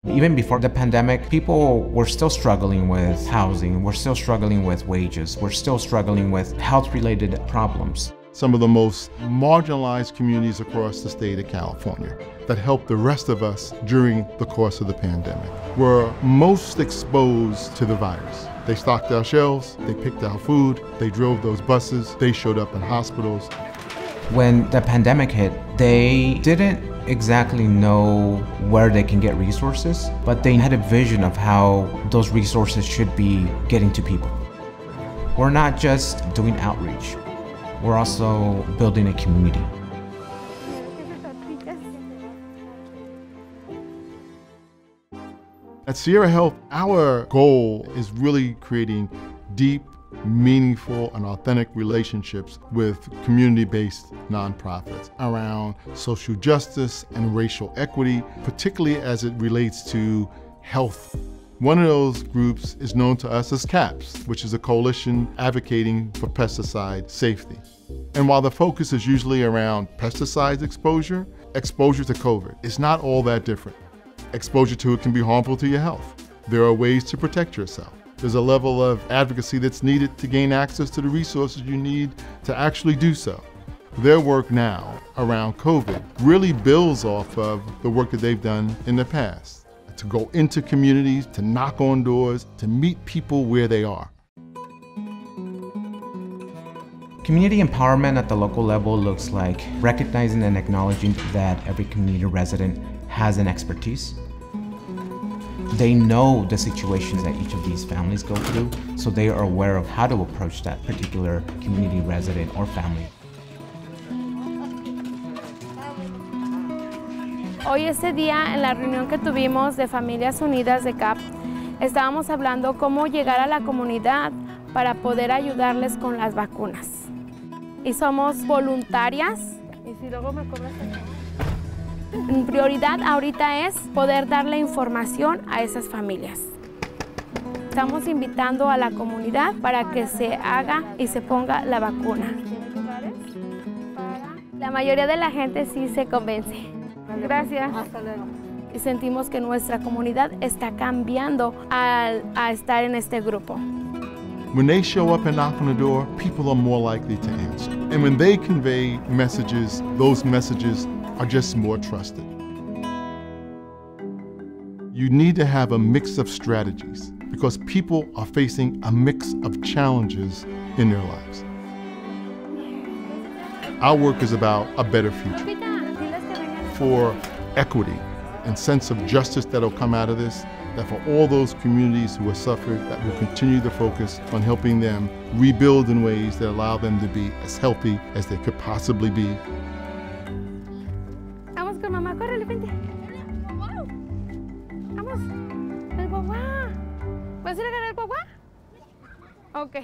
Even before the pandemic, people were still struggling with housing, we're still struggling with wages, we're still struggling with health-related problems. Some of the most marginalized communities across the state of California that helped the rest of us during the course of the pandemic were most exposed to the virus. They stocked our shelves, they picked our food, they drove those buses, they showed up in hospitals. When the pandemic hit, they didn't exactly know where they can get resources, but they had a vision of how those resources should be getting to people. We're not just doing outreach, we're also building a community. At Sierra Health, our goal is really creating deep, meaningful, and authentic relationships with community-based nonprofits around social justice and racial equity, particularly as it relates to health. One of those groups is known to us as CAPS, which is a coalition advocating for pesticide safety. And while the focus is usually around pesticide exposure to COVID is not all that different. Exposure to it can be harmful to your health. There are ways to protect yourself. There's a level of advocacy that's needed to gain access to the resources you need to actually do so. Their work now around COVID really builds off of the work that they've done in the past. To go into communities, to knock on doors, to meet people where they are. Community empowerment at the local level looks like recognizing and acknowledging that every community resident has an expertise. They know the situations that each of these families go through, so they are aware of how to approach that particular community resident or family. Hoy ese día en la reunión que tuvimos de Familias Unidas de CAP, estábamos hablando cómo llegar a la comunidad para poder ayudarles con las vacunas. Y somos voluntarias. Y si luego me cobras acá. Mi prioridad ahorita es poder darle información a esas familias. Estamos invitando a la comunidad para que se haga y se ponga la vacuna. La mayoría de la gente sí se convence. Gracias. Hasta luego. Y sentimos que nuestra comunidad está cambiando a estar en este grupo. When they show up and knock on the door, people are more likely to answer. And when they convey messages, those messages are just more trusted. You need to have a mix of strategies because people are facing a mix of challenges in their lives. Our work is about a better future. For equity and sense of justice that'll come out of this, that for all those communities who have suffered, that will continue to focus on helping them rebuild in ways that allow them to be as healthy as they could possibly be. Vamos con mamá, córrele, vente. Vamos, el guagua. ¿Vas a ir a ganar el guagua? Ok.